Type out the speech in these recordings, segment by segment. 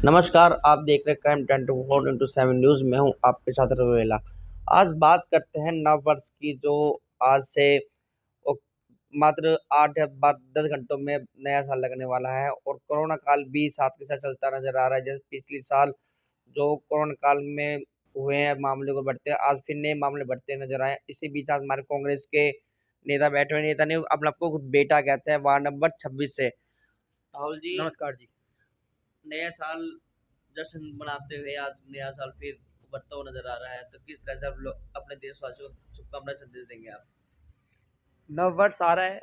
नमस्कार, आप देख रहे हैं क्राइम 24/7 न्यूज़। मैं हूं आपके साथ रविवेला। आज बात करते हैं नव वर्ष की, जो आज से ओ- मात्र 8 या 10 घंटों में नया साल लगने वाला है। और कोरोना काल भी साथ के साथ चलता नजर आ रहा है। जैसे पिछले साल जो कोरोना काल में हुए हैं मामले को बढ़ते, आज फिर नए मामले बढ़ते नजर आए। इसी बीच आज हमारे कांग्रेस के नेता बैठे हुए, नेता ने अपने आपको खुद बेटा कहते हैं, वार्ड नंबर 26 से। राहुल जी, नमस्कार जी। नया साल जश्न मनाते हुए आज नया साल फिर उभरता हुआ नजर आ रहा है, तो किस तरह से आप लोग अपने देशवासियों को शुभकामनाएं संदेश देंगे आप? नव वर्ष आ रहा है,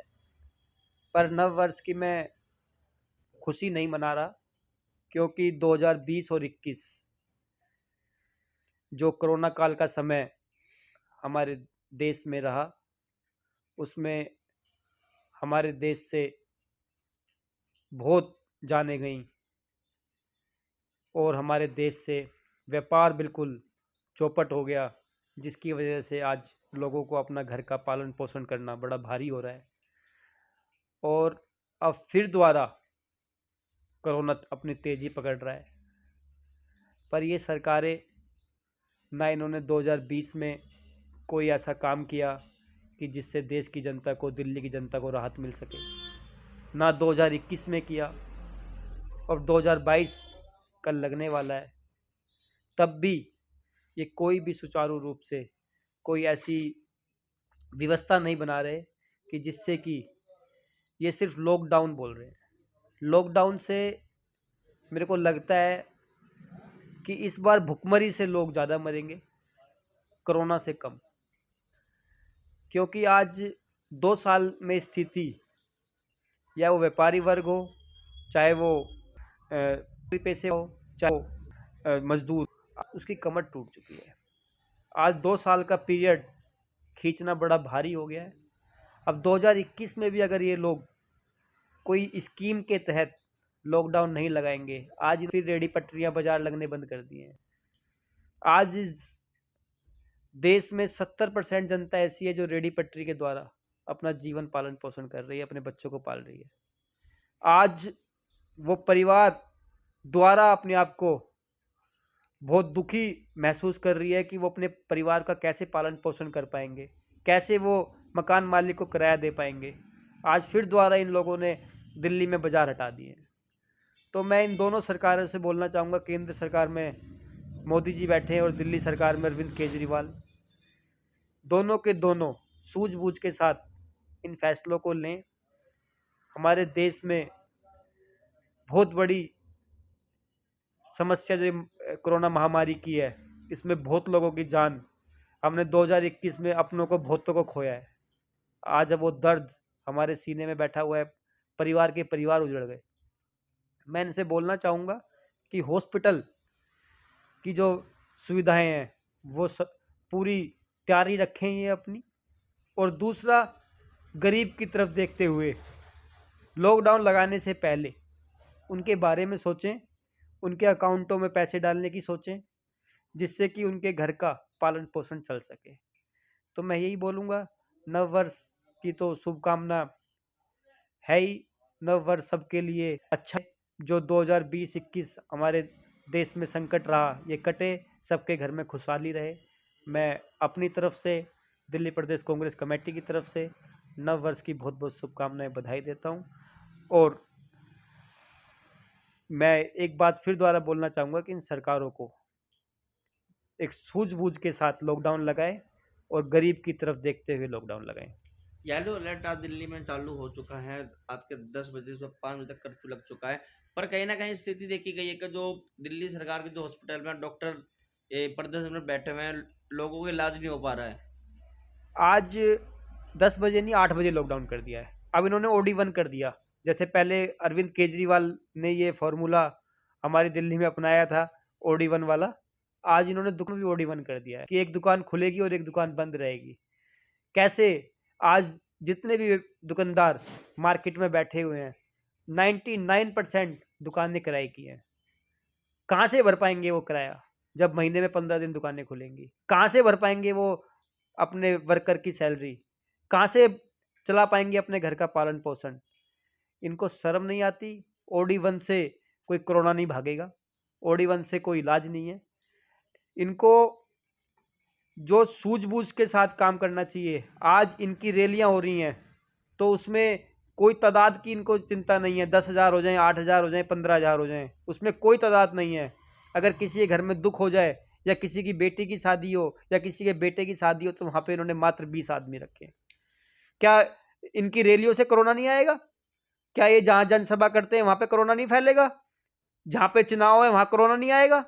पर नव वर्ष की मैं खुशी नहीं मना रहा, क्योंकि 2020 और 21 जो कोरोना काल का समय हमारे देश में रहा, उसमें हमारे देश से बहुत जानें गईं और हमारे देश से व्यापार बिल्कुल चौपट हो गया, जिसकी वजह से आज लोगों को अपना घर का पालन पोषण करना बड़ा भारी हो रहा है। और अब फिर दोबारा कोरोना अपनी तेज़ी पकड़ रहा है, पर ये सरकारें ना इन्होंने 2020 में कोई ऐसा काम किया कि जिससे देश की जनता को, दिल्ली की जनता को राहत मिल सके, ना 2021 में किया, और 2022 कल लगने वाला है, तब भी ये कोई भी सुचारू रूप से कोई ऐसी व्यवस्था नहीं बना रहे कि जिससे कि ये सिर्फ लॉकडाउन बोल रहे हैं। लॉकडाउन से मेरे को लगता है कि इस बार भुखमरी से लोग ज़्यादा मरेंगे, कोरोना से कम। क्योंकि आज 2 साल में स्थिति, या वो व्यापारी वर्ग हो, चाहे वो पैसे हो, चाहे वो मजदूर, उसकी कमर टूट चुकी है। आज 2 साल का पीरियड खींचना बड़ा भारी हो गया है। अब 2021 में भी अगर ये लोग कोई स्कीम के तहत लॉकडाउन नहीं लगाएंगे, आज फिर रेडी पटरियां बाजार लगने बंद कर दिए हैं। आज इस देश में 70% जनता ऐसी है जो रेडी पटरी के द्वारा अपना जीवन पालन पोषण कर रही है, अपने बच्चों को पाल रही है। आज वो परिवार द्वारा अपने आप को बहुत दुखी महसूस कर रही है कि वो अपने परिवार का कैसे पालन पोषण कर पाएंगे, कैसे वो मकान मालिक को किराया दे पाएंगे। आज फिर दोबारा इन लोगों ने दिल्ली में बाजार हटा दिए हैं। तो मैं इन दोनों सरकारों से बोलना चाहूँगा, केंद्र सरकार में मोदी जी बैठे हैं और दिल्ली सरकार में अरविंद केजरीवाल, दोनों के दोनों सूझबूझ के साथ इन फैसलों को लें। हमारे देश में बहुत बड़ी समस्या जो कोरोना महामारी की है, इसमें बहुत लोगों की जान, हमने 2021 में अपनों को, बहुतों को खोया है। आज अब वो दर्द हमारे सीने में बैठा हुआ है, परिवार के परिवार उजड़ गए। मैं इनसे बोलना चाहूँगा कि हॉस्पिटल की जो सुविधाएं हैं वो पूरी तैयारी रखें ये अपनी। और दूसरा, गरीब की तरफ देखते हुए लॉकडाउन लगाने से पहले उनके बारे में सोचें, उनके अकाउंटों में पैसे डालने की सोचें, जिससे कि उनके घर का पालन पोषण चल सके। तो मैं यही बोलूँगा, नव वर्ष की तो शुभकामना है ही। नव वर्ष सबके लिए अच्छा है। जो 2020-21 हमारे देश में संकट रहा, ये कटे, सबके घर में खुशहाली रहे। मैं अपनी तरफ से, दिल्ली प्रदेश कांग्रेस कमेटी की तरफ से नव वर्ष की बहुत बहुत शुभकामनाएं, बधाई देता हूँ। और मैं एक बात फिर दोबारा बोलना चाहूँगा कि इन सरकारों को एक सूझबूझ के साथ लॉकडाउन लगाए और गरीब की तरफ देखते हुए लॉकडाउन लगाएं। येलो अलर्ट आज दिल्ली में चालू हो चुका है। आपके 10 बजे से 5 बजे तक कर्फ्यू लग चुका है। पर कहीं ना कहीं स्थिति देखी गई है कि जो दिल्ली सरकार के जो हॉस्पिटल में डॉक्टर प्रदर्शन में बैठे हुए हैं, लोगों का इलाज नहीं हो पा रहा है। आज 10 बजे नहीं, 8 बजे लॉकडाउन कर दिया है। अब इन्होंने OD1 कर दिया। जैसे पहले अरविंद केजरीवाल ने ये फॉर्मूला हमारी दिल्ली में अपनाया था, OD1 वाला, आज इन्होंने दुकान भी OD1 कर दिया है कि एक दुकान खुलेगी और एक दुकान बंद रहेगी। कैसे? आज जितने भी दुकानदार मार्केट में बैठे हुए हैं, 99% दुकानें किराए की हैं। कहाँ से भर पाएंगे वो किराया, जब महीने में 15 दिन दुकानें खुलेंगी? कहाँ से भर पाएंगे वो अपने वर्कर की सैलरी? कहाँ से चला पाएंगे अपने घर का पालन पोषण? इनको शर्म नहीं आती? OD1 से कोई कोरोना नहीं भागेगा। ओडी 1 से कोई इलाज नहीं है। इनको जो सूझबूझ के साथ काम करना चाहिए, आज इनकी रैलियां हो रही हैं तो उसमें कोई तादाद की इनको चिंता नहीं है, 10,000 हो जाए, 8,000 हो जाए, 15,000 हो जाए, उसमें कोई तादाद नहीं है। अगर किसी के घर में दुख हो जाए या किसी की बेटी की शादी हो या किसी के बेटे की शादी हो तो वहां पे इन्होंने मात्र 20 आदमी रखे। क्या इनकी रैलियों से कोरोना नहीं आएगा? क्या ये जहां जनसभा करते हैं वहां पे कोरोना नहीं फैलेगा? जहां पे चुनाव है वहां कोरोना नहीं आएगा?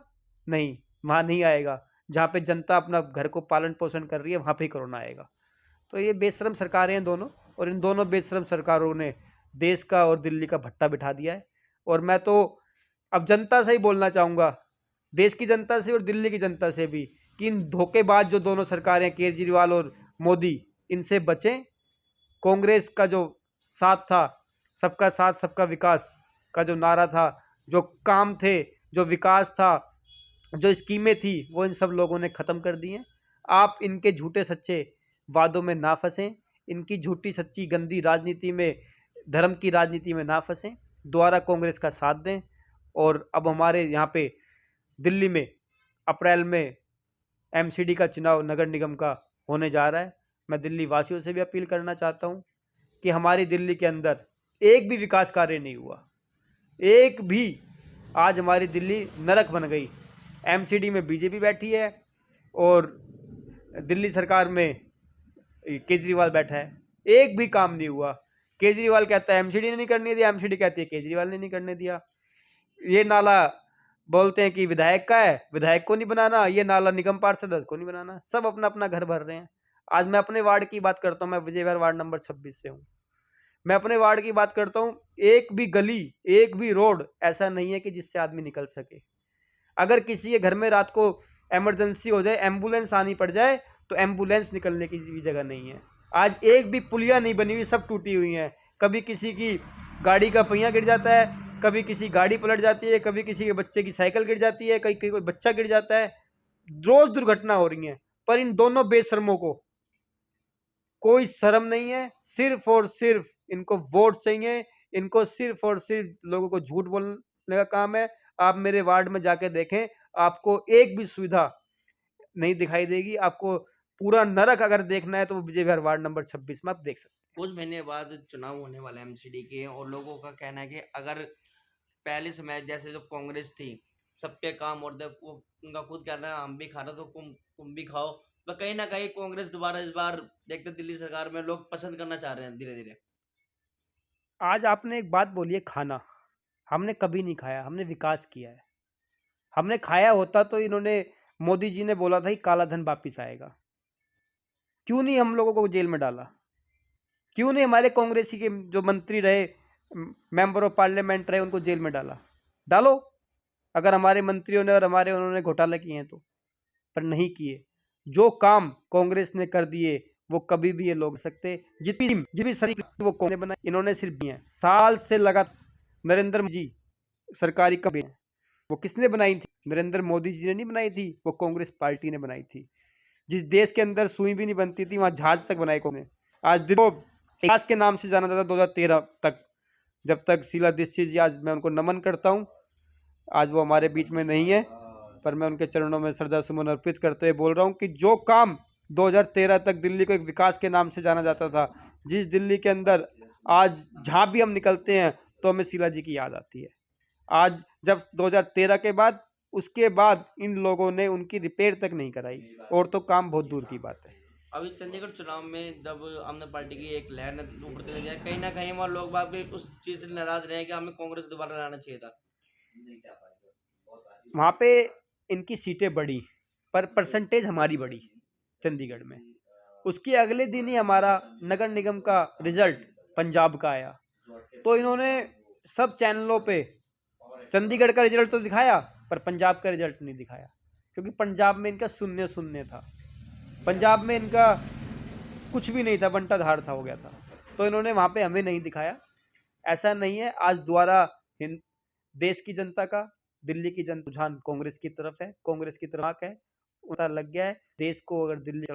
नहीं, वहां नहीं आएगा। जहां पे जनता अपना घर को पालन पोषण कर रही है वहां पे ही कोरोना आएगा। तो ये बेशरम सरकारें हैं दोनों, और इन दोनों बेशरम सरकारों ने देश का और दिल्ली का भट्टा बिठा दिया है। और मैं तो अब जनता से ही बोलना चाहूंगा, देश की जनता से और दिल्ली की जनता से भी, कि इन धोखेबाज जो दोनों सरकारें केजरीवाल और मोदी, इनसे बचें। कांग्रेस का जो साथ था, सबका साथ सबका विकास का जो नारा था, जो काम थे, जो विकास था, जो स्कीमें थी, वो इन सब लोगों ने ख़त्म कर दी हैं। आप इनके झूठे सच्चे वादों में ना फंसें, इनकी झूठी सच्ची गंदी राजनीति में, धर्म की राजनीति में ना फंसें, दोबारा कांग्रेस का साथ दें। और अब हमारे यहाँ पे दिल्ली में अप्रैल में एमसीडी का चुनाव नगर निगम का होने जा रहा है। मैं दिल्ली वासियों से भी अपील करना चाहता हूँ कि हमारी दिल्ली के अंदर एक भी विकास कार्य नहीं हुआ, एक भी। आज हमारी दिल्ली नरक बन गई। एमसीडी में बीजेपी बैठी है और दिल्ली सरकार में केजरीवाल बैठा है, एक भी काम नहीं हुआ। केजरीवाल कहता है एमसीडी ने नहीं करने दिया, एमसीडी कहती है केजरीवाल ने नहीं करने दिया। ये नाला बोलते हैं कि विधायक का है, विधायक को नहीं बनाना, ये नाला निगम पार्षद को नहीं बनाना, सब अपना अपना घर भर रहे हैं। आज मैं अपने वार्ड की बात करता हूँ, मैं विजय विहार वार्ड नंबर 26 से हूँ। मैं अपने वार्ड की बात करता हूँ, एक भी गली, एक भी रोड ऐसा नहीं है कि जिससे आदमी निकल सके। अगर किसी के घर में रात को इमरजेंसी हो जाए, एम्बुलेंस आनी पड़ जाए, तो एम्बुलेंस निकलने की भी जगह नहीं है। आज एक भी पुलिया नहीं बनी हुई, सब टूटी हुई हैं। कभी किसी की गाड़ी का पहिया गिर जाता है, कभी किसी गाड़ी पलट जाती है, कभी किसी के बच्चे की साइकिल गिर जाती है, कहीं कोई बच्चा गिर जाता है। रोज दुर्घटना हो रही है। पर इन दोनों बेशर्मों को कोई शर्म नहीं है। सिर्फ और सिर्फ इनको वोट चाहिए। इनको सिर्फ और सिर्फ लोगों को झूठ बोलने का काम है। आप मेरे वार्ड में जाके देखें, आपको एक भी सुविधा नहीं दिखाई देगी। आपको पूरा नरक अगर देखना है तो वो विजय विहार वार्ड नंबर 26 में आप देख सकते हैं। कुछ महीने बाद चुनाव होने वाला है एमसीडी के, और लोगों का कहना है कि अगर पहले समय जैसे जो कांग्रेस थी, सबके काम और वो उनका खुद कहना है हम भी खा रहे तो तुम भी खाओ, तो कहीं ना कहीं कांग्रेस दोबारा इस बार देखते दिल्ली सरकार में लोग पसंद करना चाह रहे हैं धीरे धीरे। आज आपने एक बात बोली है, खाना। हमने कभी नहीं खाया, हमने विकास किया है। हमने खाया होता तो इन्होंने, मोदी जी ने बोला था कि काला धन वापिस आएगा। क्यों नहीं हम लोगों को जेल में डाला? क्यों नहीं हमारे कांग्रेसी के जो मंत्री रहे, मेंबर ऑफ पार्लियामेंट रहे, उनको जेल में डाला? डालो, अगर हमारे मंत्रियों ने और हमारे उन्होंने घोटाले किए हैं तो। पर नहीं किए। जो काम कांग्रेस ने कर दिए वो कभी भी ये लोग सकते। जितनी सारी वो कौन बनाई, इन्होंने सिर्फ दिए हैं। साल से लगा नरेंद्र मोदी सरकारी कंपनी, वो किसने बनाई थी? नरेंद्र मोदी जी ने नहीं बनाई थी, वो कांग्रेस पार्टी ने बनाई थी। जिस देश के अंदर सुई भी नहीं बनती थी वहां जहाज तक बनाए कौन? आज दिल्ली को विकास के नाम से जाना जाता 2013 तक, जब तक शीला दीक्षित जी, आज मैं उनको नमन करता हूँ। आज वो हमारे बीच में नहीं है, पर मैं उनके चरणों में श्रद्धा सुमन अर्पित करते हुए बोल रहा हूँ कि जो काम 2013 तक दिल्ली को एक विकास के नाम से जाना जाता था, जिस दिल्ली के अंदर आज जहाँ भी हम निकलते हैं तो हमें शीला जी की याद आती है। आज जब 2013 के बाद, उसके बाद इन लोगों ने उनकी रिपेयर तक नहीं कराई, और तो काम बहुत दूर की बात है। अभी चंडीगढ़ चुनाव में जब आमने पार्टी की एक लहर ने उभरती रही है, कहीं ना कहीं वहाँ लोग बाग भी उस चीज से नाराज रहे कि हमें कांग्रेस दोबारा लाना चाहिए था। वहाँ पे इनकी सीटें बढ़ी, पर परसेंटेज हमारी बढ़ी चंडीगढ़ में। उसके अगले दिन ही हमारा नगर निगम का रिजल्ट पंजाब का आया, तो इन्होंने सब चैनलों पे चंडीगढ़ का रिजल्ट तो दिखाया, पर पंजाब का रिजल्ट नहीं दिखाया, क्योंकि पंजाब में इनका शून्य शून्य था। पंजाब में इनका कुछ भी नहीं था, बंटा धार था, हो गया था। तो इन्होंने वहाँ पे हमें नहीं दिखाया। ऐसा नहीं है, आज द्वारा देश की जनता का, दिल्ली की जनता रुझान कांग्रेस की तरफ है, कांग्रेस की तरफ है, उनका लग गया है। देश को अगर दिल्ली